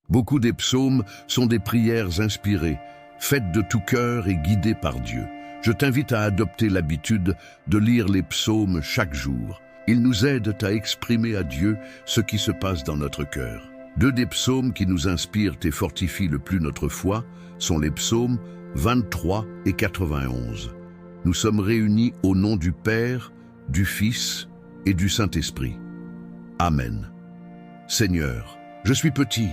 Beaucoup des psaumes sont des prières inspirées, faites de tout cœur et guidées par Dieu. Je t'invite à adopter l'habitude de lire les psaumes chaque jour. Ils nous aident à exprimer à Dieu ce qui se passe dans notre cœur. Deux des psaumes qui nous inspirent et fortifient le plus notre foi sont les psaumes 23 et 91. Nous sommes réunis au nom du Père, du Fils et du Saint-Esprit. Amen. Seigneur, je suis petit,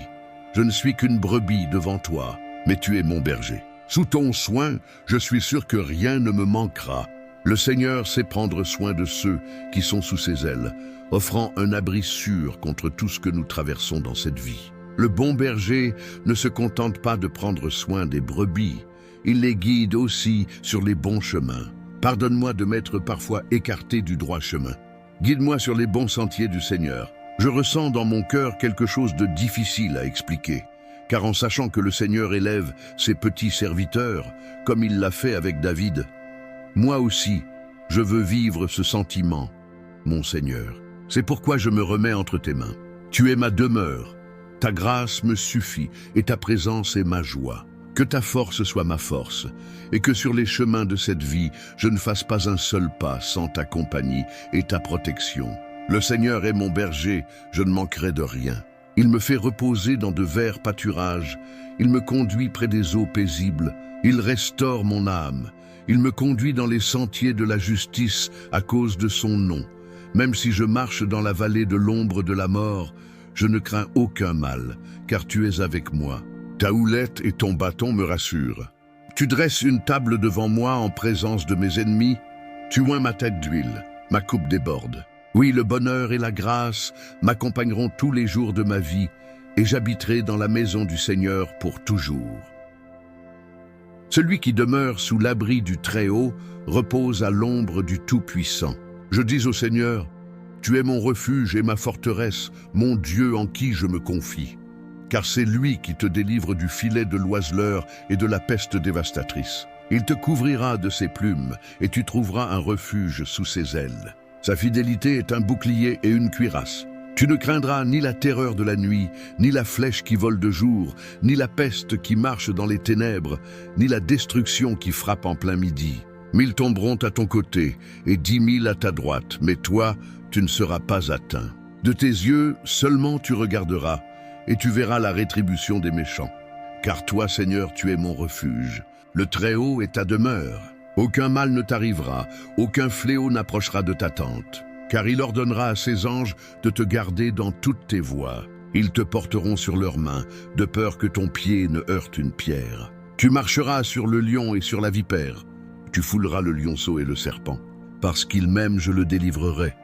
je ne suis qu'une brebis devant toi, mais tu es mon berger. Sous ton soin, je suis sûr que rien ne me manquera. Le Seigneur sait prendre soin de ceux qui sont sous ses ailes, offrant un abri sûr contre tout ce que nous traversons dans cette vie. Le bon berger ne se contente pas de prendre soin des brebis, il les guide aussi sur les bons chemins. Pardonne-moi de m'être parfois écarté du droit chemin. Guide-moi sur les bons sentiers du Seigneur. Je ressens dans mon cœur quelque chose de difficile à expliquer, car en sachant que le Seigneur élève ses petits serviteurs, comme il l'a fait avec David, moi aussi, je veux vivre ce sentiment, mon Seigneur. C'est pourquoi je me remets entre tes mains. Tu es ma demeure, ta grâce me suffit et ta présence est ma joie. Que ta force soit ma force, et que sur les chemins de cette vie, je ne fasse pas un seul pas sans ta compagnie et ta protection. Le Seigneur est mon berger, je ne manquerai de rien. Il me fait reposer dans de verts pâturages, il me conduit près des eaux paisibles, il restaure mon âme, il me conduit dans les sentiers de la justice à cause de son nom. Même si je marche dans la vallée de l'ombre de la mort, je ne crains aucun mal, car tu es avec moi. Ta houlette et ton bâton me rassurent. Tu dresses une table devant moi en présence de mes ennemis. Tu oins ma tête d'huile, ma coupe déborde. Oui, le bonheur et la grâce m'accompagneront tous les jours de ma vie, et j'habiterai dans la maison du Seigneur pour toujours. Celui qui demeure sous l'abri du Très-Haut repose à l'ombre du Tout-Puissant. Je dis au Seigneur, tu es mon refuge et ma forteresse, mon Dieu en qui je me confie. Car c'est lui qui te délivre du filet de l'oiseleur et de la peste dévastatrice. Il te couvrira de ses plumes et tu trouveras un refuge sous ses ailes. Sa fidélité est un bouclier et une cuirasse. Tu ne craindras ni la terreur de la nuit, ni la flèche qui vole de jour, ni la peste qui marche dans les ténèbres, ni la destruction qui frappe en plein midi. 1000 tomberont à ton côté et 10 000 à ta droite, mais toi, tu ne seras pas atteint. De tes yeux seulement tu regarderas, et tu verras la rétribution des méchants. Car toi, Seigneur, tu es mon refuge. Le Très-Haut est ta demeure. Aucun mal ne t'arrivera, aucun fléau n'approchera de ta tente. Car il ordonnera à ses anges de te garder dans toutes tes voies. Ils te porteront sur leurs mains, de peur que ton pied ne heurte une pierre. Tu marcheras sur le lion et sur la vipère. Tu fouleras le lionceau et le serpent. Parce qu'il m'aime, je le délivrerai.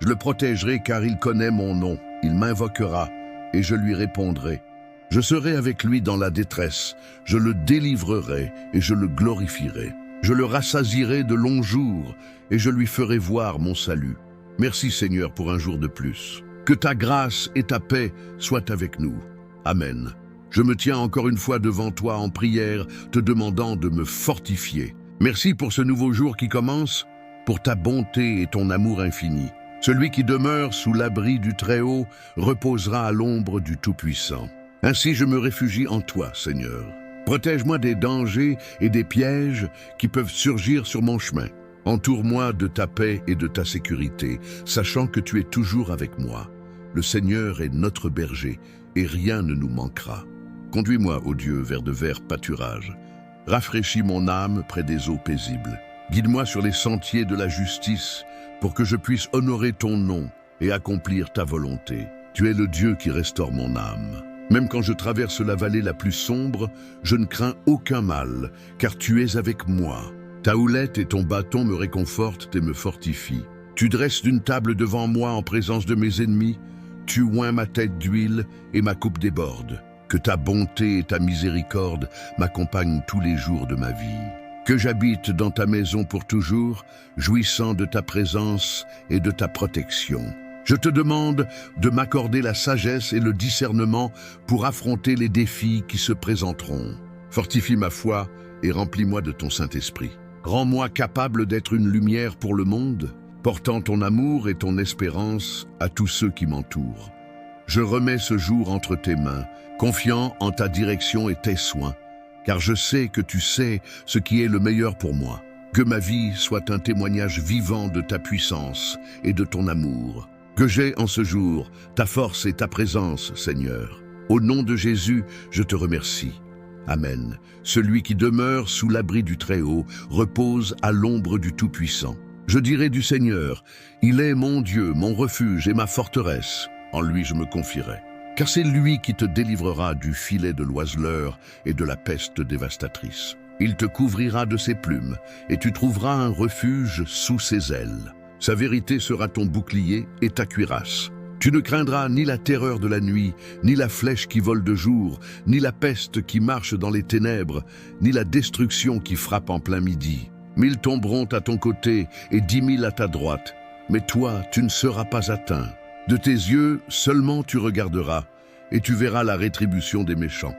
Je le protégerai car il connaît mon nom. Il m'invoquera et je lui répondrai. Je serai avec lui dans la détresse. Je le délivrerai et je le glorifierai. Je le rassasierai de longs jours et je lui ferai voir mon salut. Merci Seigneur pour un jour de plus. Que ta grâce et ta paix soient avec nous. Amen. Je me tiens encore une fois devant toi en prière, te demandant de me fortifier. Merci pour ce nouveau jour qui commence, pour ta bonté et ton amour infini. Celui qui demeure sous l'abri du Très-Haut reposera à l'ombre du Tout-Puissant. Ainsi je me réfugie en toi, Seigneur. Protège-moi des dangers et des pièges qui peuvent surgir sur mon chemin. Entoure-moi de ta paix et de ta sécurité, sachant que tu es toujours avec moi. Le Seigneur est notre berger, et rien ne nous manquera. Conduis-moi, ô Dieu, vers de verts pâturages. Rafraîchis mon âme près des eaux paisibles. Guide-moi sur les sentiers de la justice, pour que je puisse honorer ton nom et accomplir ta volonté. Tu es le Dieu qui restaure mon âme. Même quand je traverse la vallée la plus sombre, je ne crains aucun mal, car tu es avec moi. Ta houlette et ton bâton me réconfortent et me fortifient. Tu dresses une table devant moi en présence de mes ennemis. Tu oins ma tête d'huile et ma coupe déborde. Que ta bonté et ta miséricorde m'accompagnent tous les jours de ma vie. Que j'habite dans ta maison pour toujours, jouissant de ta présence et de ta protection. Je te demande de m'accorder la sagesse et le discernement pour affronter les défis qui se présenteront. Fortifie ma foi et remplis-moi de ton Saint-Esprit. Rends-moi capable d'être une lumière pour le monde, portant ton amour et ton espérance à tous ceux qui m'entourent. Je remets ce jour entre tes mains, confiant en ta direction et tes soins, car je sais que tu sais ce qui est le meilleur pour moi. Que ma vie soit un témoignage vivant de ta puissance et de ton amour. Que j'ai en ce jour ta force et ta présence, Seigneur. Au nom de Jésus, je te remercie. Amen. Celui qui demeure sous l'abri du Très-Haut repose à l'ombre du Tout-Puissant. Je dirai du Seigneur, il est mon Dieu, mon refuge et ma forteresse. En lui je me confierai. Car c'est lui qui te délivrera du filet de l'oiseleur et de la peste dévastatrice. Il te couvrira de ses plumes, et tu trouveras un refuge sous ses ailes. Sa vérité sera ton bouclier et ta cuirasse. Tu ne craindras ni la terreur de la nuit, ni la flèche qui vole de jour, ni la peste qui marche dans les ténèbres, ni la destruction qui frappe en plein midi. 1000 tomberont à ton côté et 10 000 à ta droite, mais toi, tu ne seras pas atteint. De tes yeux seulement tu regarderas, et tu verras la rétribution des méchants.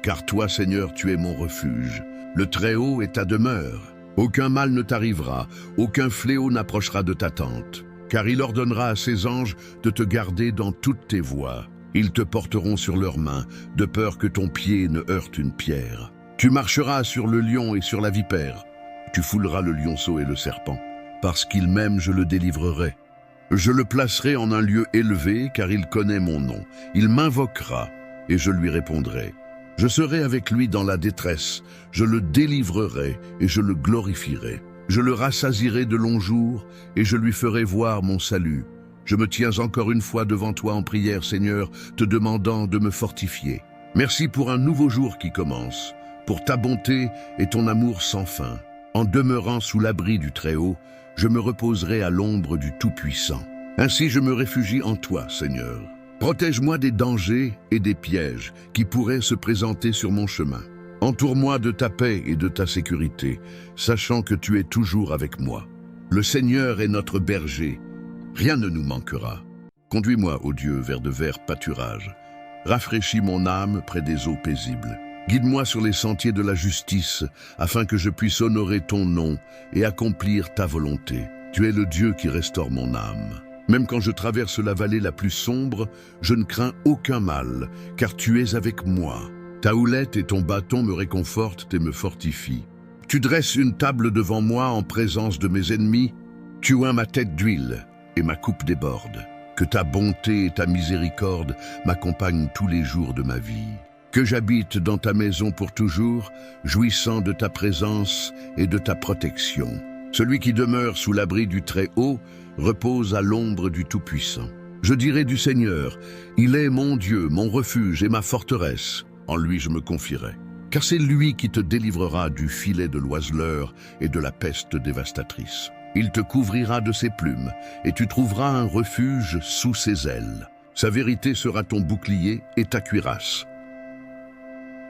Car toi, Seigneur, tu es mon refuge. Le Très-Haut est ta demeure. Aucun mal ne t'arrivera, aucun fléau n'approchera de ta tente. Car il ordonnera à ses anges de te garder dans toutes tes voies. Ils te porteront sur leurs mains, de peur que ton pied ne heurte une pierre. Tu marcheras sur le lion et sur la vipère. Tu fouleras le lionceau et le serpent. Parce qu'il m'aime, je le délivrerai. Je le placerai en un lieu élevé, car il connaît mon nom. Il m'invoquera, et je lui répondrai. Je serai avec lui dans la détresse, je le délivrerai et je le glorifierai. Je le rassasierai de longs jours et je lui ferai voir mon salut. Je me tiens encore une fois devant toi en prière, Seigneur, te demandant de me fortifier. Merci pour un nouveau jour qui commence, pour ta bonté et ton amour sans fin. En demeurant sous l'abri du Très-Haut, je me reposerai à l'ombre du Tout-Puissant. Ainsi je me réfugie en toi, Seigneur. Protège-moi des dangers et des pièges qui pourraient se présenter sur mon chemin. Entoure-moi de ta paix et de ta sécurité, sachant que tu es toujours avec moi. Le Seigneur est notre berger, rien ne nous manquera. Conduis-moi, ô Dieu, vers de verts pâturages. Rafraîchis mon âme près des eaux paisibles. Guide-moi sur les sentiers de la justice, afin que je puisse honorer ton nom et accomplir ta volonté. Tu es le Dieu qui restaure mon âme. Même quand je traverse la vallée la plus sombre, je ne crains aucun mal, car tu es avec moi. Ta houlette et ton bâton me réconfortent et me fortifient. Tu dresses une table devant moi en présence de mes ennemis. Tu oins ma tête d'huile et ma coupe déborde. Que ta bonté et ta miséricorde m'accompagnent tous les jours de ma vie. Que j'habite dans ta maison pour toujours, jouissant de ta présence et de ta protection. Celui qui demeure sous l'abri du Très-Haut repose à l'ombre du Tout-Puissant. Je dirai du Seigneur, il est mon Dieu, mon refuge et ma forteresse. En lui je me confierai. Car c'est lui qui te délivrera du filet de l'oiseleur et de la peste dévastatrice. Il te couvrira de ses plumes, et tu trouveras un refuge sous ses ailes. Sa vérité sera ton bouclier et ta cuirasse.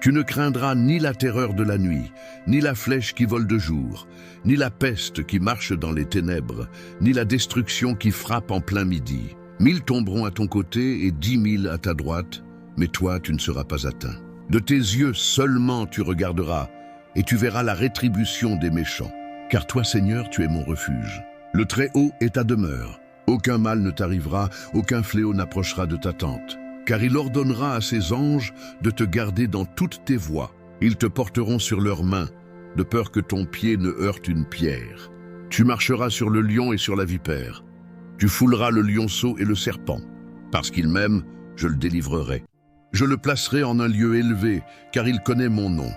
Tu ne craindras ni la terreur de la nuit, ni la flèche qui vole de jour, ni la peste qui marche dans les ténèbres, ni la destruction qui frappe en plein midi. 1000 tomberont à ton côté et 10 000 à ta droite, mais toi tu ne seras pas atteint. De tes yeux seulement tu regarderas, et tu verras la rétribution des méchants. Car toi, Seigneur, tu es mon refuge. Le Très-Haut est ta demeure. Aucun mal ne t'arrivera, aucun fléau n'approchera de ta tente. Car il ordonnera à ses anges de te garder dans toutes tes voies. Ils te porteront sur leurs mains, de peur que ton pied ne heurte une pierre. Tu marcheras sur le lion et sur la vipère. Tu fouleras le lionceau et le serpent. Parce qu'il m'aime, je le délivrerai. Je le placerai en un lieu élevé, car il connaît mon nom.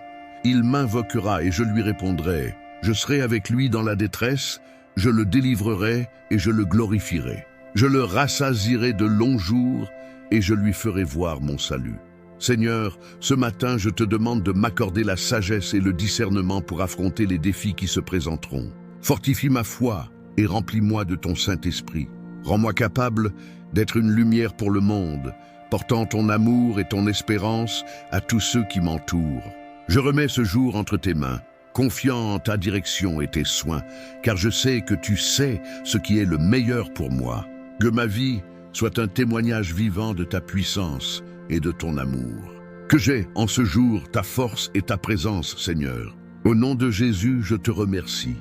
Il m'invoquera et je lui répondrai. Je serai avec lui dans la détresse, je le délivrerai et je le glorifierai. Je le rassasierai de longs jours et je lui ferai voir mon salut. Seigneur, ce matin, je te demande de m'accorder la sagesse et le discernement pour affronter les défis qui se présenteront. Fortifie ma foi et remplis-moi de ton Saint-Esprit. Rends-moi capable d'être une lumière pour le monde, portant ton amour et ton espérance à tous ceux qui m'entourent. Je remets ce jour entre tes mains, confiant en ta direction et tes soins, car je sais que tu sais ce qui est le meilleur pour moi. Que ma vie soit un témoignage vivant de ta puissance et de ton amour. Que j'ai en ce jour ta force et ta présence, Seigneur. Au nom de Jésus, je te remercie.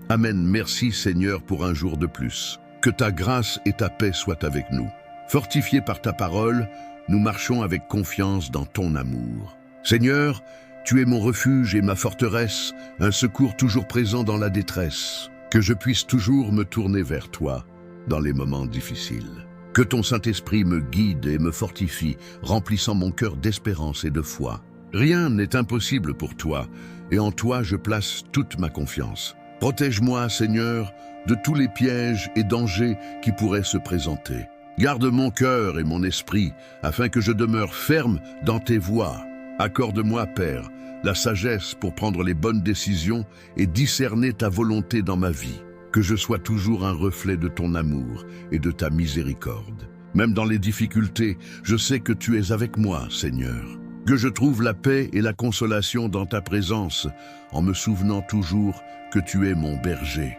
Amen. Merci, Seigneur, pour un jour de plus. Que ta grâce et ta paix soient avec nous. Fortifiés par ta parole, nous marchons avec confiance dans ton amour. Seigneur, tu es mon refuge et ma forteresse, un secours toujours présent dans la détresse. Que je puisse toujours me tourner vers toi dans les moments difficiles. Que ton Saint-Esprit me guide et me fortifie, remplissant mon cœur d'espérance et de foi. Rien n'est impossible pour toi, et en toi je place toute ma confiance. Protège-moi, Seigneur, de tous les pièges et dangers qui pourraient se présenter. Garde mon cœur et mon esprit, afin que je demeure ferme dans tes voies. Accorde-moi, Père, la sagesse pour prendre les bonnes décisions et discerner ta volonté dans ma vie. Que je sois toujours un reflet de ton amour et de ta miséricorde. Même dans les difficultés, je sais que tu es avec moi, Seigneur. Que je trouve la paix et la consolation dans ta présence, en me souvenant toujours que tu es mon berger.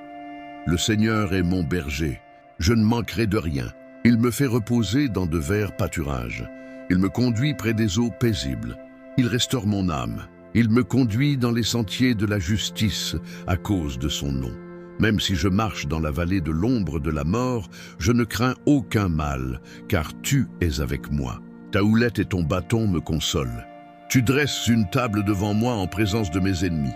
Le Seigneur est mon berger. Je ne manquerai de rien. Il me fait reposer dans de verts pâturages. Il me conduit près des eaux paisibles. Il restaure mon âme. Il me conduit dans les sentiers de la justice à cause de son nom. Même si je marche dans la vallée de l'ombre de la mort, je ne crains aucun mal, car tu es avec moi. Ta houlette et ton bâton me consolent. Tu dresses une table devant moi en présence de mes ennemis.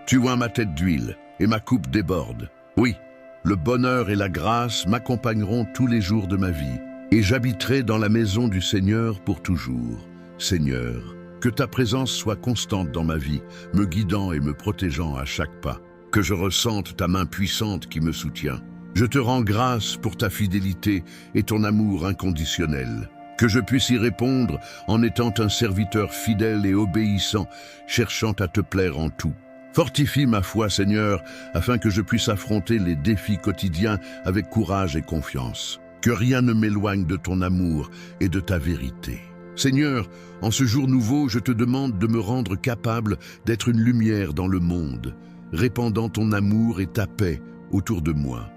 Tu oins ma tête d'huile et ma coupe déborde. Oui, le bonheur et la grâce m'accompagneront tous les jours de ma vie, et j'habiterai dans la maison du Seigneur pour toujours. Seigneur, que ta présence soit constante dans ma vie, me guidant et me protégeant à chaque pas. Que je ressente ta main puissante qui me soutient. Je te rends grâce pour ta fidélité et ton amour inconditionnel. Que je puisse y répondre en étant un serviteur fidèle et obéissant, cherchant à te plaire en tout. Fortifie ma foi, Seigneur, afin que je puisse affronter les défis quotidiens avec courage et confiance. Que rien ne m'éloigne de ton amour et de ta vérité. Seigneur, en ce jour nouveau, je te demande de me rendre capable d'être une lumière dans le monde, répandant ton amour et ta paix autour de moi.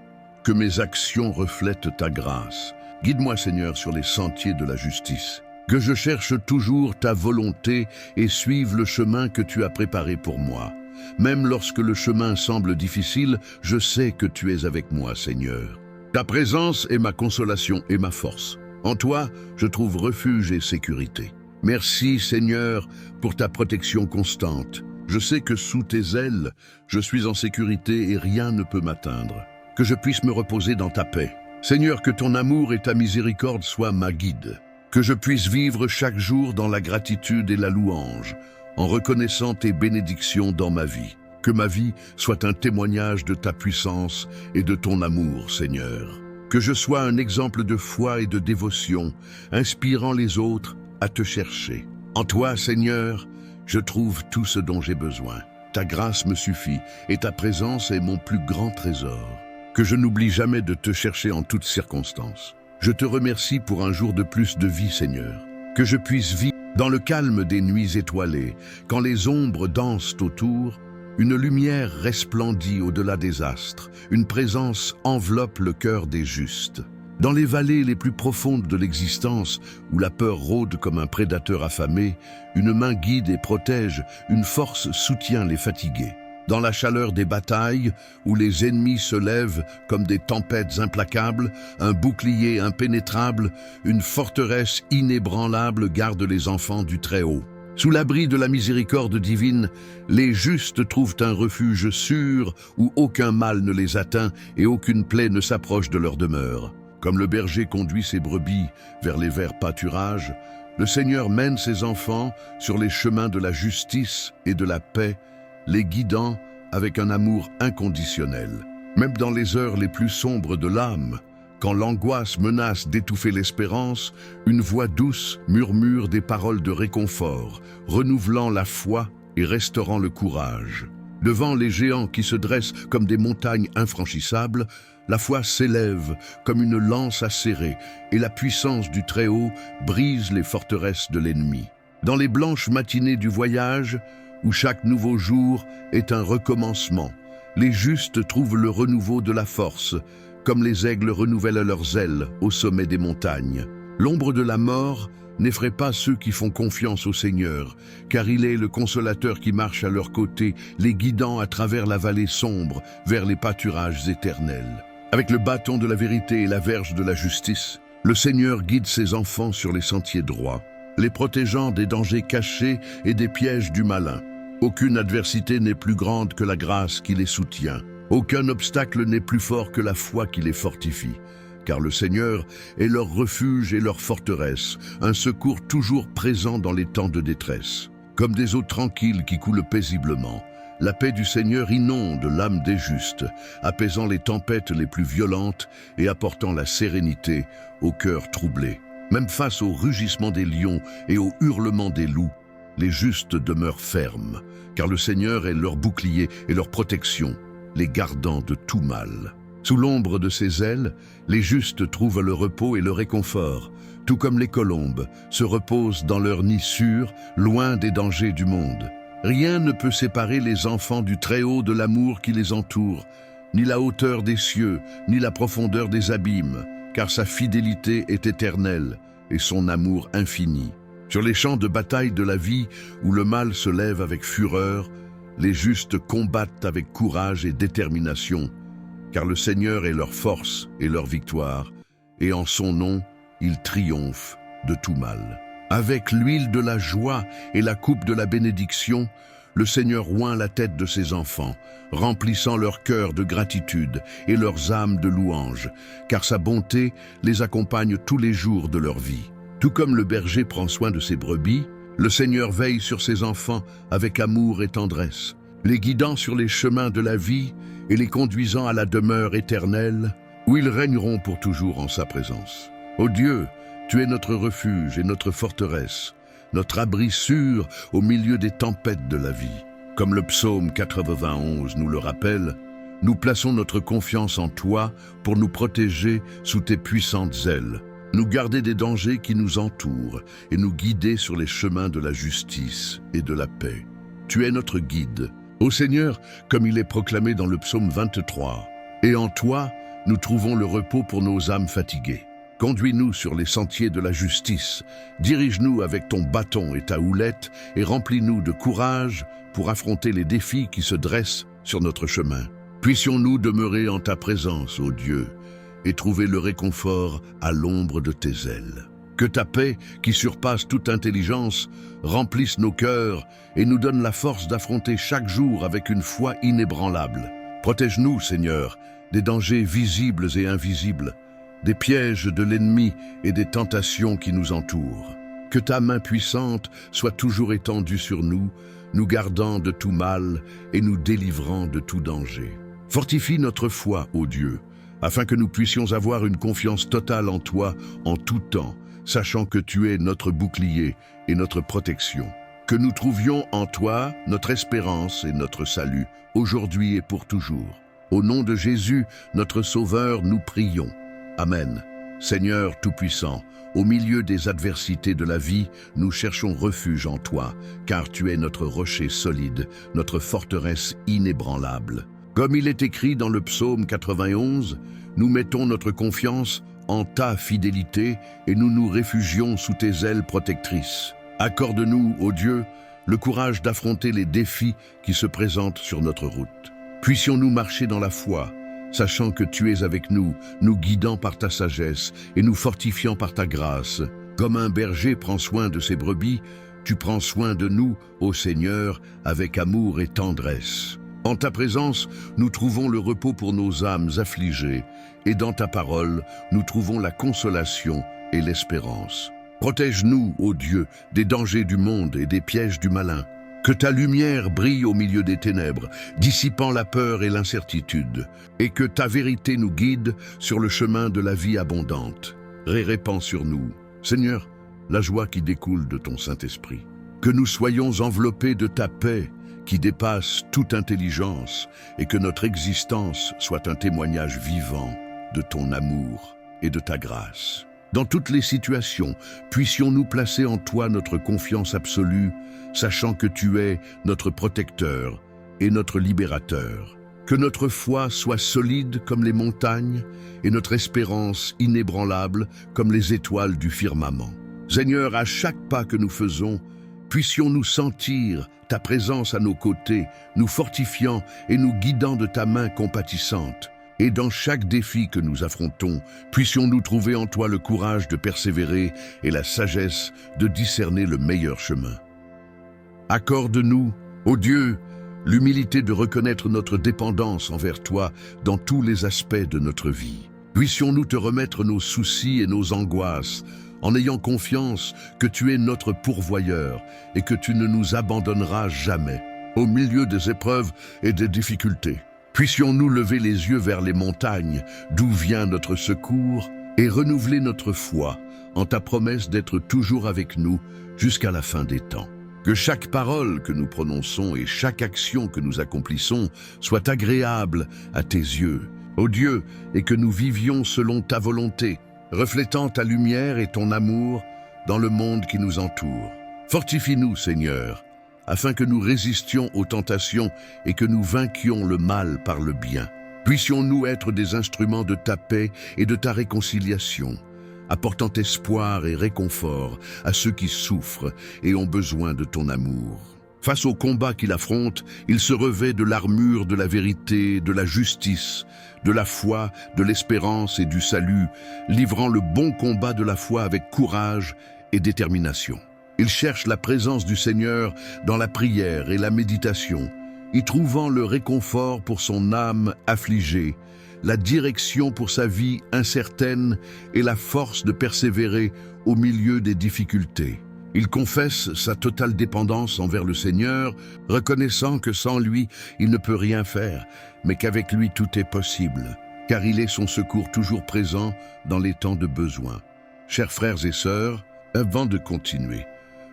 Que mes actions reflètent ta grâce. Guide-moi, Seigneur, sur les sentiers de la justice. Que je cherche toujours ta volonté et suive le chemin que tu as préparé pour moi. Même lorsque le chemin semble difficile, je sais que tu es avec moi, Seigneur. Ta présence est ma consolation et ma force. En toi, je trouve refuge et sécurité. Merci, Seigneur, pour ta protection constante. Je sais que sous tes ailes, je suis en sécurité et rien ne peut m'atteindre. Que je puisse me reposer dans ta paix. Seigneur, que ton amour et ta miséricorde soient ma guide. Que je puisse vivre chaque jour dans la gratitude et la louange, en reconnaissant tes bénédictions dans ma vie. Que ma vie soit un témoignage de ta puissance et de ton amour, Seigneur. Que je sois un exemple de foi et de dévotion, inspirant les autres à te chercher. En toi, Seigneur, je trouve tout ce dont j'ai besoin. Ta grâce me suffit et ta présence est mon plus grand trésor. Que je n'oublie jamais de te chercher en toutes circonstances. Je te remercie pour un jour de plus de vie, Seigneur. Que je puisse vivre dans le calme des nuits étoilées, quand les ombres dansent autour, une lumière resplendit au-delà des astres, une présence enveloppe le cœur des justes. Dans les vallées les plus profondes de l'existence, où la peur rôde comme un prédateur affamé, une main guide et protège, une force soutient les fatigués. Dans la chaleur des batailles, où les ennemis se lèvent comme des tempêtes implacables, un bouclier impénétrable, une forteresse inébranlable garde les enfants du Très-Haut. Sous l'abri de la miséricorde divine, les justes trouvent un refuge sûr où aucun mal ne les atteint et aucune plaie ne s'approche de leur demeure. Comme le berger conduit ses brebis vers les verts pâturages, le Seigneur mène ses enfants sur les chemins de la justice et de la paix, les guidant avec un amour inconditionnel. Même dans les heures les plus sombres de l'âme, quand l'angoisse menace d'étouffer l'espérance, une voix douce murmure des paroles de réconfort, renouvelant la foi et restaurant le courage. Devant les géants qui se dressent comme des montagnes infranchissables, la foi s'élève comme une lance acérée et la puissance du Très-Haut brise les forteresses de l'ennemi. Dans les blanches matinées du voyage, où chaque nouveau jour est un recommencement, les justes trouvent le renouveau de la force, comme les aigles renouvellent leurs ailes au sommet des montagnes. L'ombre de la mort n'effraie pas ceux qui font confiance au Seigneur, car il est le consolateur qui marche à leur côté, les guidant à travers la vallée sombre vers les pâturages éternels. Avec le bâton de la vérité et la verge de la justice, Le Seigneur guide ses enfants sur les sentiers droits, les protégeant des dangers cachés et des pièges du malin. Aucune adversité n'est plus grande que la grâce qui les soutient. Aucun obstacle n'est plus fort que la foi qui les fortifie. Car le Seigneur est leur refuge et leur forteresse, un secours toujours présent dans les temps de détresse. Comme des eaux tranquilles qui coulent paisiblement, la paix du Seigneur inonde l'âme des justes, apaisant les tempêtes les plus violentes et apportant la sérénité au cœur troublé. Même face au rugissement des lions et au hurlement des loups, les justes demeurent fermes, car le Seigneur est leur bouclier et leur protection, les gardant de tout mal. Sous l'ombre de ses ailes, les justes trouvent le repos et le réconfort, tout comme les colombes se reposent dans leur nid sûr, loin des dangers du monde. Rien ne peut séparer les enfants du Très-Haut de l'amour qui les entoure, ni la hauteur des cieux, ni la profondeur des abîmes, car sa fidélité est éternelle et son amour infini. Sur les champs de bataille de la vie, où le mal se lève avec fureur, les justes combattent avec courage et détermination, car le Seigneur est leur force et leur victoire, et en son nom, ils triomphent de tout mal. Avec l'huile de la joie et la coupe de la bénédiction, le Seigneur oint la tête de ses enfants, remplissant leur cœur de gratitude et leurs âmes de louange, car sa bonté les accompagne tous les jours de leur vie. Tout comme le berger prend soin de ses brebis, le Seigneur veille sur ses enfants avec amour et tendresse, les guidant sur les chemins de la vie et les conduisant à la demeure éternelle, où ils régneront pour toujours en sa présence. Ô Dieu, tu es notre refuge et notre forteresse, notre abri sûr au milieu des tempêtes de la vie. Comme le psaume 91 nous le rappelle, nous plaçons notre confiance en toi pour nous protéger sous tes puissantes ailes, nous garder des dangers qui nous entourent et nous guider sur les chemins de la justice et de la paix. Tu es notre guide, ô Seigneur, comme il est proclamé dans le psaume 23. Et en toi, nous trouvons le repos pour nos âmes fatiguées. Conduis-nous sur les sentiers de la justice, dirige-nous avec ton bâton et ta houlette et remplis-nous de courage pour affronter les défis qui se dressent sur notre chemin. Puissions-nous demeurer en ta présence, ô Dieu, et trouver le réconfort à l'ombre de tes ailes. Que ta paix, qui surpasse toute intelligence, remplisse nos cœurs et nous donne la force d'affronter chaque jour avec une foi inébranlable. Protège-nous, Seigneur, des dangers visibles et invisibles, des pièges de l'ennemi et des tentations qui nous entourent. Que ta main puissante soit toujours étendue sur nous, nous gardant de tout mal et nous délivrant de tout danger. Fortifie notre foi, ô Dieu, afin que nous puissions avoir une confiance totale en toi en tout temps, sachant que tu es notre bouclier et notre protection. Que nous trouvions en toi notre espérance et notre salut, aujourd'hui et pour toujours. Au nom de Jésus, notre Sauveur, nous prions. Amen. Seigneur Tout-Puissant, au milieu des adversités de la vie, nous cherchons refuge en toi, car tu es notre rocher solide, notre forteresse inébranlable. Comme il est écrit dans le psaume 91, nous mettons notre confiance en ta fidélité et nous nous réfugions sous tes ailes protectrices. Accorde-nous, ô Dieu, le courage d'affronter les défis qui se présentent sur notre route. Puissions-nous marcher dans la foi, sachant que tu es avec nous, nous guidant par ta sagesse et nous fortifiant par ta grâce. Comme un berger prend soin de ses brebis, tu prends soin de nous, ô Seigneur, avec amour et tendresse. En ta présence, nous trouvons le repos pour nos âmes affligées, et dans ta parole, nous trouvons la consolation et l'espérance. Protège-nous, ô Dieu, des dangers du monde et des pièges du malin. Que ta lumière brille au milieu des ténèbres, dissipant la peur et l'incertitude, et que ta vérité nous guide sur le chemin de la vie abondante. Répands sur nous, Seigneur, la joie qui découle de ton Saint-Esprit. Que nous soyons enveloppés de ta paix, qui dépasse toute intelligence, et que notre existence soit un témoignage vivant de ton amour et de ta grâce. Dans toutes les situations, puissions-nous placer en toi notre confiance absolue, sachant que tu es notre protecteur et notre libérateur. Que notre foi soit solide comme les montagnes et notre espérance inébranlable comme les étoiles du firmament. Seigneur, à chaque pas que nous faisons, puissions-nous sentir ta présence à nos côtés, nous fortifiant et nous guidant de ta main compatissante. Et dans chaque défi que nous affrontons, puissions-nous trouver en toi le courage de persévérer et la sagesse de discerner le meilleur chemin. Accorde-nous, ô Dieu, l'humilité de reconnaître notre dépendance envers toi dans tous les aspects de notre vie. Puissions-nous te remettre nos soucis et nos angoisses, en ayant confiance que tu es notre pourvoyeur et que tu ne nous abandonneras jamais, au milieu des épreuves et des difficultés. Puissions-nous lever les yeux vers les montagnes, d'où vient notre secours, et renouveler notre foi en ta promesse d'être toujours avec nous jusqu'à la fin des temps. Que chaque parole que nous prononçons et chaque action que nous accomplissons soit agréable à tes yeux, ô Dieu, et que nous vivions selon ta volonté, reflétant ta lumière et ton amour dans le monde qui nous entoure. Fortifie-nous, Seigneur, afin que nous résistions aux tentations et que nous vainquions le mal par le bien. Puissions-nous être des instruments de ta paix et de ta réconciliation, apportant espoir et réconfort à ceux qui souffrent et ont besoin de ton amour. Face au combat qu'il affronte, il se revêt de l'armure de la vérité, de la justice, de la foi, de l'espérance et du salut, livrant le bon combat de la foi avec courage et détermination. Il cherche la présence du Seigneur dans la prière et la méditation, y trouvant le réconfort pour son âme affligée, la direction pour sa vie incertaine et la force de persévérer au milieu des difficultés. Il confesse sa totale dépendance envers le Seigneur, reconnaissant que sans lui, il ne peut rien faire, mais qu'avec lui tout est possible, car il est son secours toujours présent dans les temps de besoin. Chers frères et sœurs, avant de continuer,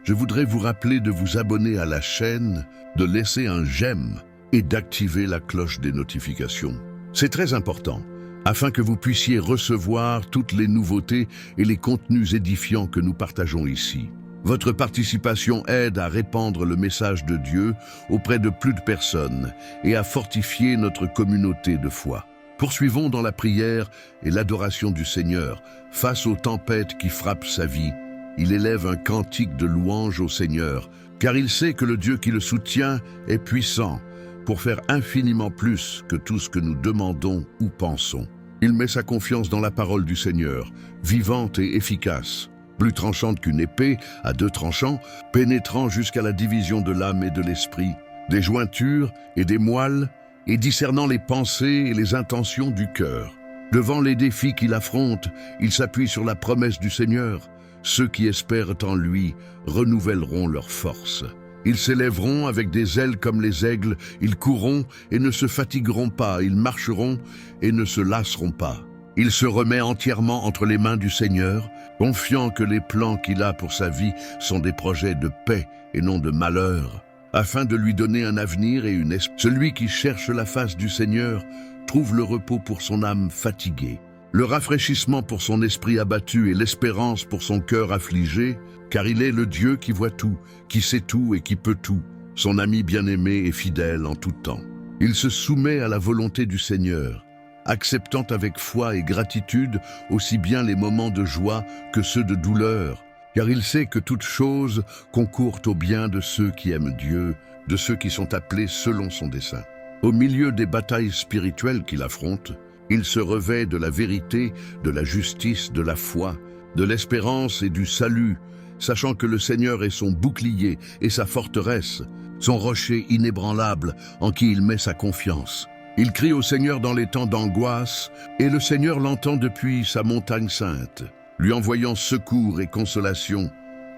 je voudrais vous rappeler de vous abonner à la chaîne, de laisser un j'aime et d'activer la cloche des notifications. C'est très important, afin que vous puissiez recevoir toutes les nouveautés et les contenus édifiants que nous partageons ici. Votre participation aide à répandre le message de Dieu auprès de plus de personnes et à fortifier notre communauté de foi. Poursuivons dans la prière et l'adoration du Seigneur face aux tempêtes qui frappent sa vie. Il élève un cantique de louange au Seigneur, car il sait que le Dieu qui le soutient est puissant pour faire infiniment plus que tout ce que nous demandons ou pensons. Il met sa confiance dans la parole du Seigneur, vivante et efficace, plus tranchante qu'une épée à deux tranchants, pénétrant jusqu'à la division de l'âme et de l'esprit, des jointures et des moelles, et discernant les pensées et les intentions du cœur. Devant les défis qu'il affronte, il s'appuie sur la promesse du Seigneur. Ceux qui espèrent en lui renouvelleront leur force. Ils s'élèveront avec des ailes comme les aigles, ils courront et ne se fatigueront pas, ils marcheront et ne se lasseront pas. Il se remet entièrement entre les mains du Seigneur, confiant que les plans qu'il a pour sa vie sont des projets de paix et non de malheur, afin de lui donner un avenir et une espérance. Celui qui cherche la face du Seigneur trouve le repos pour son âme fatiguée, le rafraîchissement pour son esprit abattu et l'espérance pour son cœur affligé, car il est le Dieu qui voit tout, qui sait tout et qui peut tout, son ami bien-aimé et fidèle en tout temps. Il se soumet à la volonté du Seigneur, acceptant avec foi et gratitude aussi bien les moments de joie que ceux de douleur, car il sait que toute chose concourt au bien de ceux qui aiment Dieu, de ceux qui sont appelés selon son dessein. Au milieu des batailles spirituelles qu'il affronte, il se revêt de la vérité, de la justice, de la foi, de l'espérance et du salut, sachant que le Seigneur est son bouclier et sa forteresse, son rocher inébranlable en qui il met sa confiance. Il crie au Seigneur dans les temps d'angoisse, et le Seigneur l'entend depuis sa montagne sainte, lui envoyant secours et consolation,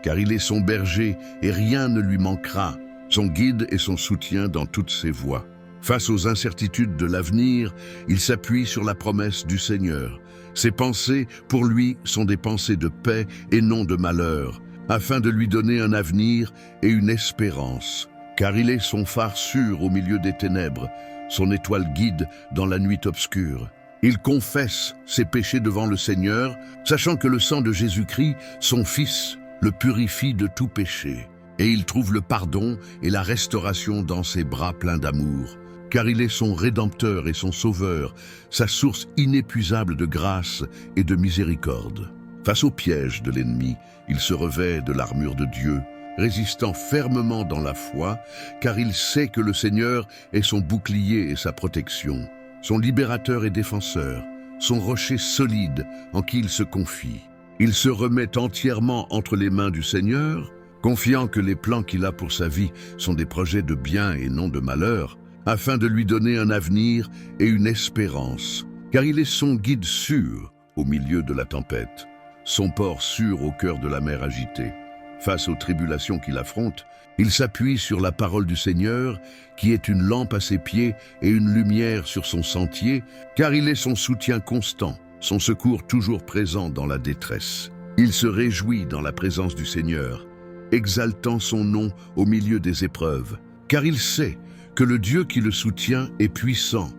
car il est son berger et rien ne lui manquera, son guide et son soutien dans toutes ses voies. Face aux incertitudes de l'avenir, il s'appuie sur la promesse du Seigneur. Ses pensées, pour lui, sont des pensées de paix et non de malheur, afin de lui donner un avenir et une espérance. Car il est son phare sûr au milieu des ténèbres, son étoile guide dans la nuit obscure. Il confesse ses péchés devant le Seigneur, sachant que le sang de Jésus-Christ, son Fils, le purifie de tout péché. Et il trouve le pardon et la restauration dans ses bras pleins d'amour. Car il est son Rédempteur et son Sauveur, sa source inépuisable de grâce et de miséricorde. Face au piège de l'ennemi, il se revêt de l'armure de Dieu, résistant fermement dans la foi, car il sait que le Seigneur est son bouclier et sa protection. son libérateur et défenseur, son rocher solide en qui il se confie. Il se remet entièrement entre les mains du Seigneur, confiant que les plans qu'il a pour sa vie sont des projets de bien et non de malheur, afin de lui donner un avenir et une espérance, car il est son guide sûr au milieu de la tempête, son port sûr au cœur de la mer agitée. Face aux tribulations qu'il affronte, il s'appuie sur la parole du Seigneur, qui est une lampe à ses pieds et une lumière sur son sentier, car il est son soutien constant, son secours toujours présent dans la détresse. Il se réjouit dans la présence du Seigneur, exaltant son nom au milieu des épreuves, car il sait que le Dieu qui le soutient est puissant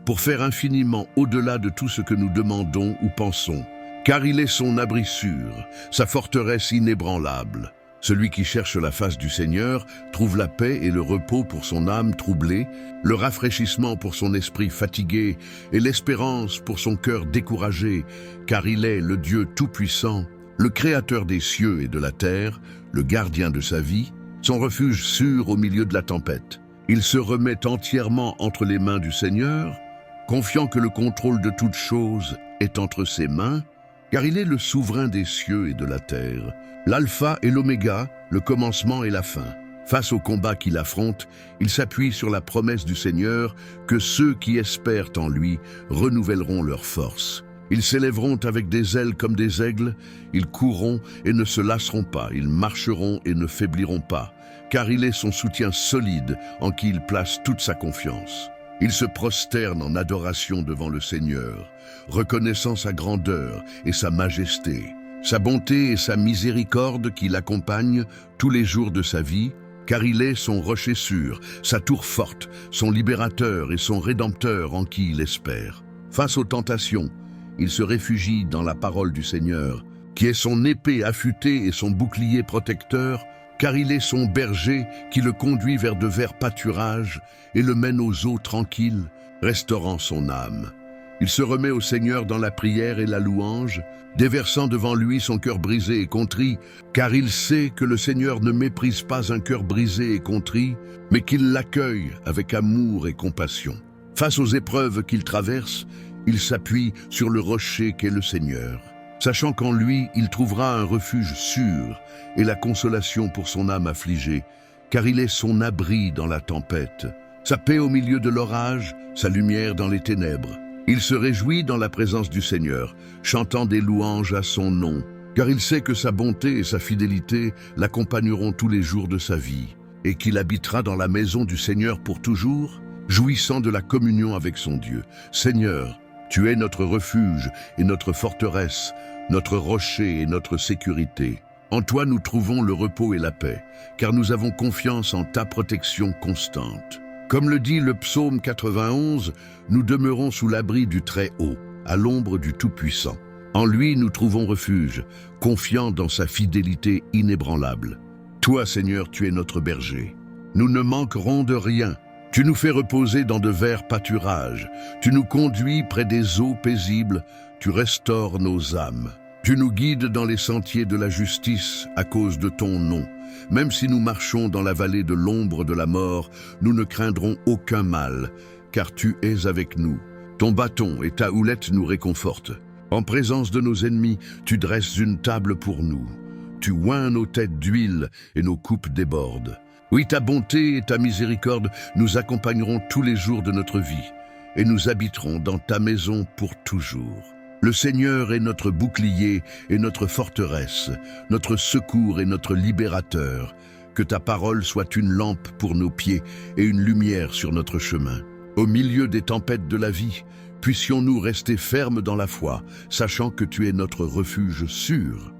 pour faire infiniment au-delà de tout ce que nous demandons ou pensons, car il est son abri sûr, sa forteresse inébranlable. Celui qui cherche la face du Seigneur trouve la paix et le repos pour son âme troublée, le rafraîchissement pour son esprit fatigué et l'espérance pour son cœur découragé, car il est le Dieu tout-puissant, le créateur des cieux et de la terre, le gardien de sa vie, son refuge sûr au milieu de la tempête. Il se remet entièrement entre les mains du Seigneur, confiant que le contrôle de toutes choses est entre ses mains, car il est le souverain des cieux et de la terre, l'alpha et l'oméga, le commencement et la fin. Face au combat qu'il affronte, il s'appuie sur la promesse du Seigneur que ceux qui espèrent en lui renouvelleront leurs forces. Ils s'élèveront avec des ailes comme des aigles, ils courront et ne se lasseront pas, ils marcheront et ne faibliront pas, car il est son soutien solide en qui il place toute sa confiance. Il se prosterne en adoration devant le Seigneur, reconnaissant sa grandeur et sa majesté, sa bonté et sa miséricorde qui l'accompagnent tous les jours de sa vie, car il est son rocher sûr, sa tour forte, son libérateur et son rédempteur en qui il espère. Face aux tentations, il se réfugie dans la parole du Seigneur, qui est son épée affûtée et son bouclier protecteur, car il est son berger qui le conduit vers de verts pâturages et le mène aux eaux tranquilles, restaurant son âme. Il se remet au Seigneur dans la prière et la louange, déversant devant lui son cœur brisé et contrit, car il sait que le Seigneur ne méprise pas un cœur brisé et contrit, mais qu'il l'accueille avec amour et compassion. Face aux épreuves qu'il traverse, il s'appuie sur le rocher qu'est le Seigneur, sachant qu'en lui, il trouvera un refuge sûr et la consolation pour son âme affligée, car il est son abri dans la tempête, sa paix au milieu de l'orage, sa lumière dans les ténèbres. Il se réjouit dans la présence du Seigneur, chantant des louanges à son nom, car il sait que sa bonté et sa fidélité l'accompagneront tous les jours de sa vie, et qu'il habitera dans la maison du Seigneur pour toujours, jouissant de la communion avec son Dieu. Seigneur, tu es notre refuge et notre forteresse, notre rocher et notre sécurité. En toi nous trouvons le repos et la paix, car nous avons confiance en ta protection constante. Comme le dit le psaume 91, nous demeurons sous l'abri du Très-Haut, à l'ombre du Tout-Puissant. En lui nous trouvons refuge, confiants dans sa fidélité inébranlable. Toi, Seigneur, tu es notre berger. Nous ne manquerons de rien. Tu nous fais reposer dans de verts pâturages. Tu nous conduis près des eaux paisibles. Tu restaures nos âmes. Tu nous guides dans les sentiers de la justice à cause de ton nom. Même si nous marchons dans la vallée de l'ombre de la mort, nous ne craindrons aucun mal, car tu es avec nous. Ton bâton et ta houlette nous réconfortent. En présence de nos ennemis, tu dresses une table pour nous. Tu oins nos têtes d'huile et nos coupes débordent. Oui, ta bonté et ta miséricorde nous accompagneront tous les jours de notre vie, et nous habiterons dans ta maison pour toujours. Le Seigneur est notre bouclier et notre forteresse, notre secours et notre libérateur. Que ta parole soit une lampe pour nos pieds et une lumière sur notre chemin. Au milieu des tempêtes de la vie, puissions-nous rester fermes dans la foi, sachant que tu es notre refuge sûr.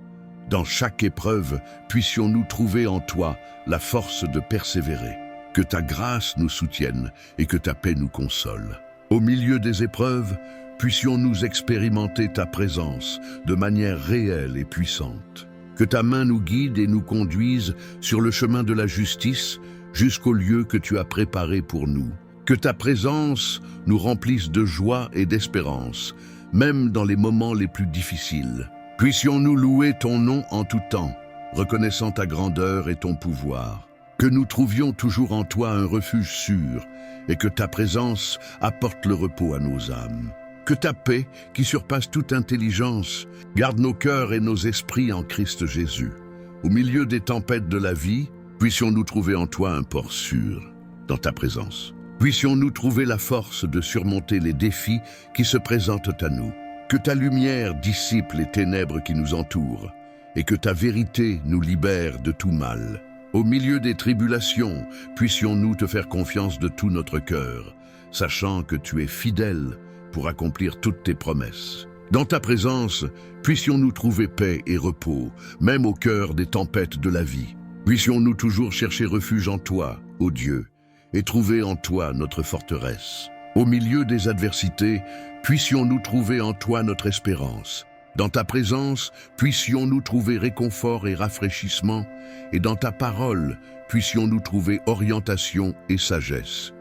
Dans chaque épreuve, puissions-nous trouver en toi la force de persévérer. Que ta grâce nous soutienne et que ta paix nous console. Au milieu des épreuves, puissions-nous expérimenter ta présence de manière réelle et puissante. Que ta main nous guide et nous conduise sur le chemin de la justice jusqu'au lieu que tu as préparé pour nous. Que ta présence nous remplisse de joie et d'espérance, même dans les moments les plus difficiles. Puissions-nous louer ton nom en tout temps, reconnaissant ta grandeur et ton pouvoir. que nous trouvions toujours en toi un refuge sûr et que ta présence apporte le repos à nos âmes. Que ta paix, qui surpasse toute intelligence, garde nos cœurs et nos esprits en Christ Jésus. Au milieu des tempêtes de la vie, puissions-nous trouver en toi un port sûr, dans ta présence. Puissions-nous trouver la force de surmonter les défis qui se présentent à nous. Que ta lumière dissipe les ténèbres qui nous entourent et que ta vérité nous libère de tout mal. Au milieu des tribulations, puissions-nous te faire confiance de tout notre cœur, sachant que tu es fidèle pour accomplir toutes tes promesses. Dans ta présence, puissions-nous trouver paix et repos, même au cœur des tempêtes de la vie. Puissions-nous toujours chercher refuge en toi, ô Dieu, et trouver en toi notre forteresse. Au milieu des adversités, puissions-nous trouver en toi notre espérance. Dans ta présence, puissions-nous trouver réconfort et rafraîchissement, et dans ta parole, puissions-nous trouver orientation et sagesse.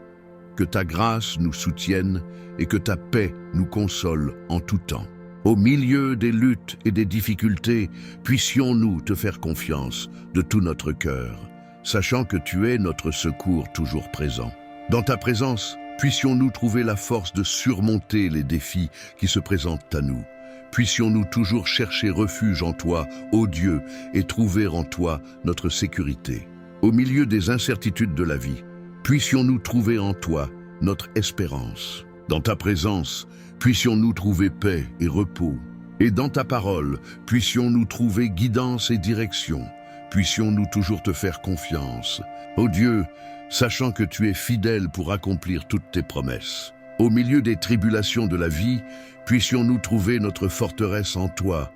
Que ta grâce nous soutienne et que ta paix nous console en tout temps. Au milieu des luttes et des difficultés, puissions-nous te faire confiance de tout notre cœur, sachant que tu es notre secours toujours présent. Dans ta présence, puissions-nous trouver la force de surmonter les défis qui se présentent à nous. Puissions-nous toujours chercher refuge en toi, ô Dieu, et trouver en toi notre sécurité. Au milieu des incertitudes de la vie, puissions-nous trouver en toi notre espérance. Dans ta présence, puissions-nous trouver paix et repos. Et dans ta parole, puissions-nous trouver guidance et direction. Puissions-nous toujours te faire confiance. Ô Dieu, sachant que tu es fidèle pour accomplir toutes tes promesses. Au milieu des tribulations de la vie, puissions-nous trouver notre forteresse en toi,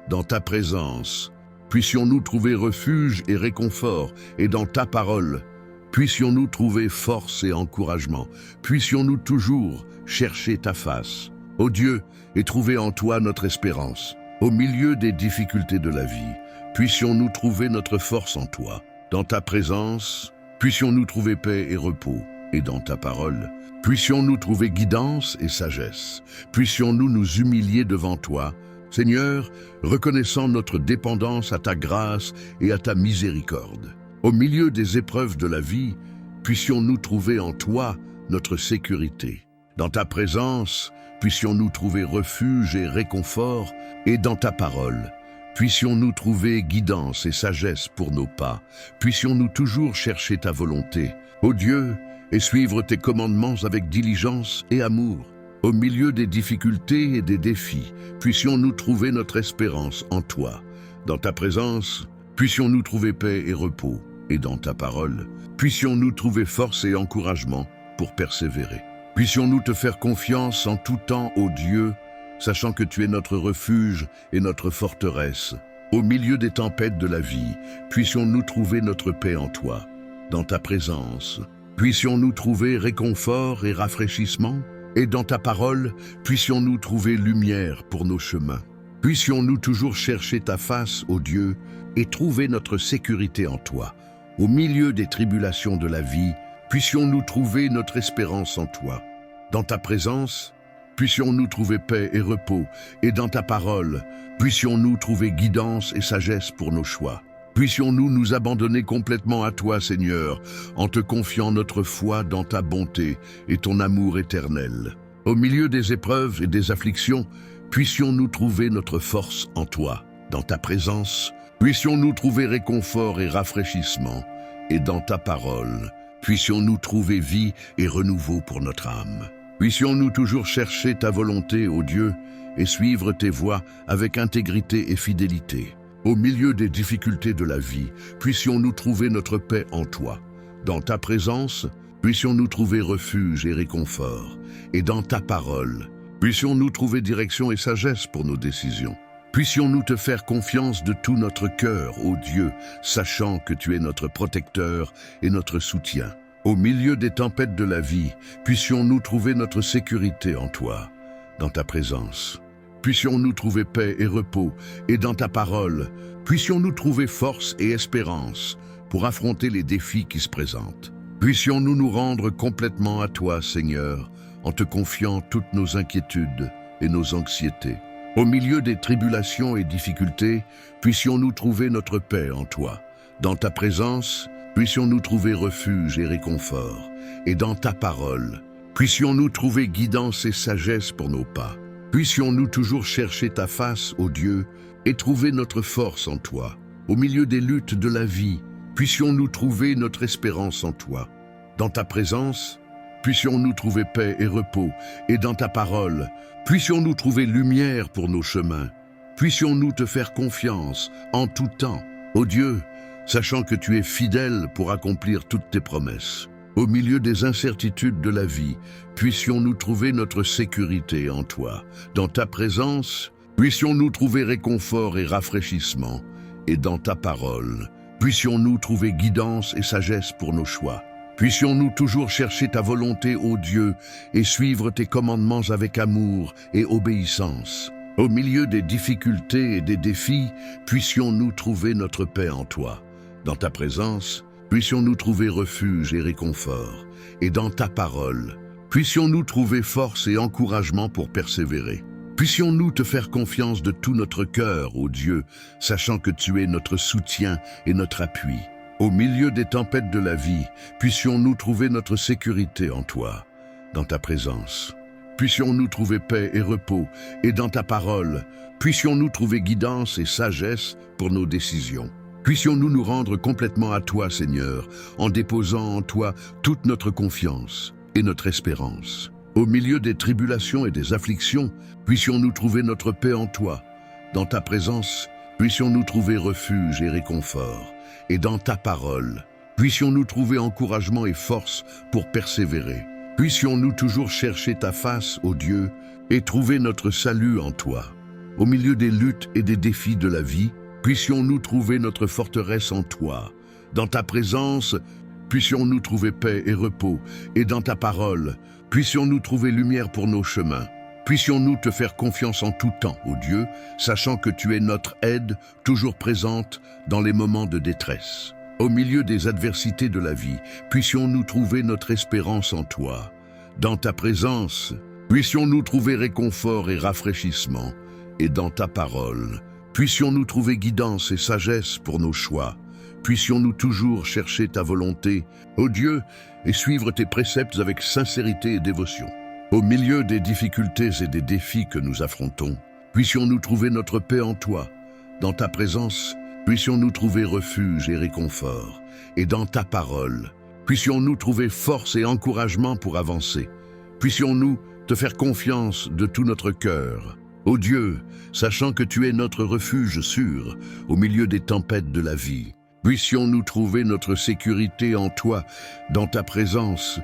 dans ta présence. Puissions-nous trouver refuge et réconfort, et dans ta parole. Puissions-nous trouver force et encouragement. Puissions-nous toujours chercher ta face, ô Dieu, et trouver en toi notre espérance. Au milieu des difficultés de la vie, puissions-nous trouver notre force en toi. Dans ta présence, puissions-nous trouver paix et repos, et dans ta parole. Puissions-nous trouver guidance et sagesse. Puissions-nous nous humilier devant toi, Seigneur, reconnaissant notre dépendance à ta grâce et à ta miséricorde. Au milieu des épreuves de la vie, puissions-nous trouver en toi notre sécurité. Dans ta présence, puissions-nous trouver refuge et réconfort, et dans ta parole, puissions-nous trouver guidance et sagesse pour nos pas. Puissions-nous toujours chercher ta volonté, ô Dieu, et suivre tes commandements avec diligence et amour. Au milieu des difficultés et des défis, puissions-nous trouver notre espérance en toi. Dans ta présence, puissions-nous trouver paix et repos, et dans ta parole, puissions-nous trouver force et encouragement pour persévérer. Puissions-nous te faire confiance en tout temps, ô Dieu, sachant que tu es notre refuge et notre forteresse. Au milieu des tempêtes de la vie, puissions-nous trouver notre paix en toi. Dans ta présence, puissions-nous trouver réconfort et rafraîchissement, et dans ta parole, puissions-nous trouver lumière pour nos chemins. Puissions-nous toujours chercher ta face, ô Dieu, et trouver notre sécurité en toi. Au milieu des tribulations de la vie, puissions-nous trouver notre espérance en toi. Dans ta présence, puissions-nous trouver paix et repos, et dans ta parole, puissions-nous trouver guidance et sagesse pour nos choix. Puissions-nous nous abandonner complètement à toi, Seigneur, en te confiant notre foi dans ta bonté et ton amour éternel. Au milieu des épreuves et des afflictions, puissions-nous trouver notre force en toi. Dans ta présence, puissions-nous trouver réconfort et rafraîchissement. Et dans ta parole, puissions-nous trouver vie et renouveau pour notre âme. Puissions-nous toujours chercher ta volonté, ô Dieu, et suivre tes voies avec intégrité et fidélité. Au milieu des difficultés de la vie, puissions-nous trouver notre paix en toi. Dans ta présence, puissions-nous trouver refuge et réconfort. Et dans ta parole, puissions-nous trouver direction et sagesse pour nos décisions. Puissions-nous te faire confiance de tout notre cœur, ô Dieu, sachant que tu es notre protecteur et notre soutien. Au milieu des tempêtes de la vie, puissions-nous trouver notre sécurité en toi, dans ta présence. Puissions-nous trouver paix et repos, et dans ta parole, puissions-nous trouver force et espérance pour affronter les défis qui se présentent. Puissions-nous nous rendre complètement à toi, Seigneur, en te confiant toutes nos inquiétudes et nos anxiétés. Au milieu des tribulations et difficultés, puissions-nous trouver notre paix en toi. Dans ta présence, puissions-nous trouver refuge et réconfort. Et dans ta parole, puissions-nous trouver guidance et sagesse pour nos pas. Puissions-nous toujours chercher ta face, ô Dieu, et trouver notre force en toi. Au milieu des luttes de la vie, puissions-nous trouver notre espérance en toi. Dans ta présence, puissions-nous trouver paix et repos. Et dans ta parole, puissions-nous trouver lumière pour nos chemins. Puissions-nous te faire confiance en tout temps. Ô Dieu, sachant que tu es fidèle pour accomplir toutes tes promesses. Au milieu des incertitudes de la vie, puissions-nous trouver notre sécurité en toi. Dans ta présence, puissions-nous trouver réconfort et rafraîchissement. Et dans ta parole, puissions-nous trouver guidance et sagesse pour nos choix. Puissions-nous toujours chercher ta volonté, ô Dieu, et suivre tes commandements avec amour et obéissance. Au milieu des difficultés et des défis, puissions-nous trouver notre paix en toi. Dans ta présence, puissions-nous trouver refuge et réconfort. Et dans ta parole, puissions-nous trouver force et encouragement pour persévérer. Puissions-nous te faire confiance de tout notre cœur, ô Dieu, sachant que tu es notre soutien et notre appui. Au milieu des tempêtes de la vie, puissions-nous trouver notre sécurité en toi, dans ta présence. Puissions-nous trouver paix et repos, et dans ta parole, puissions-nous trouver guidance et sagesse pour nos décisions. Puissions-nous nous rendre complètement à toi, Seigneur, en déposant en toi toute notre confiance et notre espérance. Au milieu des tribulations et des afflictions, puissions-nous trouver notre paix en toi. Dans ta présence, puissions-nous trouver refuge et réconfort. Et dans ta parole, puissions-nous trouver encouragement et force pour persévérer. Puissions-nous toujours chercher ta face, ô Dieu, et trouver notre salut en toi. Au milieu des luttes et des défis de la vie, puissions-nous trouver notre forteresse en toi. Dans ta présence, puissions-nous trouver paix et repos. Et dans ta parole, puissions-nous trouver lumière pour nos chemins. Puissions-nous te faire confiance en tout temps, ô Dieu, sachant que tu es notre aide, toujours présente dans les moments de détresse. Au milieu des adversités de la vie, puissions-nous trouver notre espérance en toi. Dans ta présence, puissions-nous trouver réconfort et rafraîchissement. Et dans ta parole, puissions-nous trouver guidance et sagesse pour nos choix. Puissions-nous toujours chercher ta volonté, ô Dieu, et suivre tes préceptes avec sincérité et dévotion. Au milieu des difficultés et des défis que nous affrontons, puissions-nous trouver notre paix en toi. Dans ta présence, puissions-nous trouver refuge et réconfort. Et dans ta parole, puissions-nous trouver force et encouragement pour avancer. Puissions-nous te faire confiance de tout notre cœur. Ô Dieu, sachant que tu es notre refuge sûr au milieu des tempêtes de la vie, puissions-nous trouver notre sécurité en toi, dans ta présence.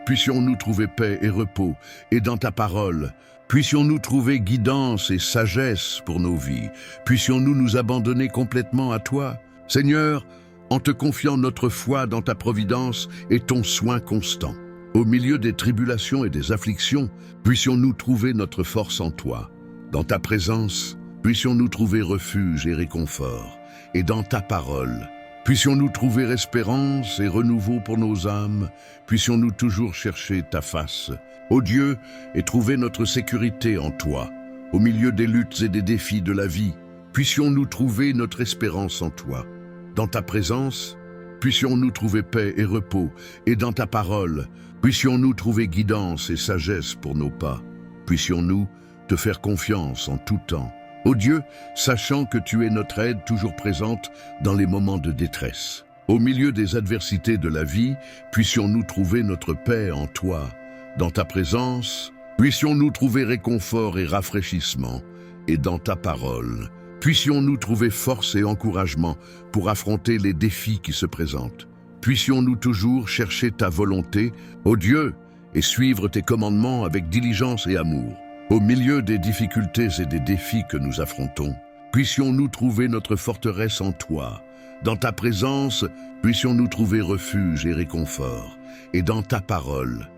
Puissions-nous trouver paix et repos, et dans ta parole, puissions-nous trouver guidance et sagesse pour nos vies. Puissions-nous nous abandonner complètement à toi, Seigneur, en te confiant notre foi dans ta providence et ton soin constant. Au milieu des tribulations et des afflictions, puissions-nous trouver notre force en toi. Dans ta présence, puissions-nous trouver refuge et réconfort. Et dans ta parole, puissions-nous trouver espérance et renouveau pour nos âmes. Puissions-nous toujours chercher ta face, ô Dieu, et trouver notre sécurité en toi. Au milieu des luttes et des défis de la vie, puissions-nous trouver notre espérance en toi. Dans ta présence, puissions-nous trouver paix et repos. Et dans ta parole, puissions-nous trouver guidance et sagesse pour nos pas. Puissions-nous te faire confiance en tout temps. Ô Dieu, sachant que tu es notre aide toujours présente dans les moments de détresse. Au milieu des adversités de la vie, puissions-nous trouver notre paix en toi. Dans ta présence, puissions-nous trouver réconfort et rafraîchissement. Et dans ta parole, puissions-nous trouver force et encouragement pour affronter les défis qui se présentent. Puissions-nous toujours chercher ta volonté, ô Dieu, et suivre tes commandements avec diligence et amour. Au milieu des difficultés et des défis que nous affrontons, puissions-nous trouver notre forteresse en toi. Dans ta présence, puissions-nous trouver refuge et réconfort. Et dans ta parole,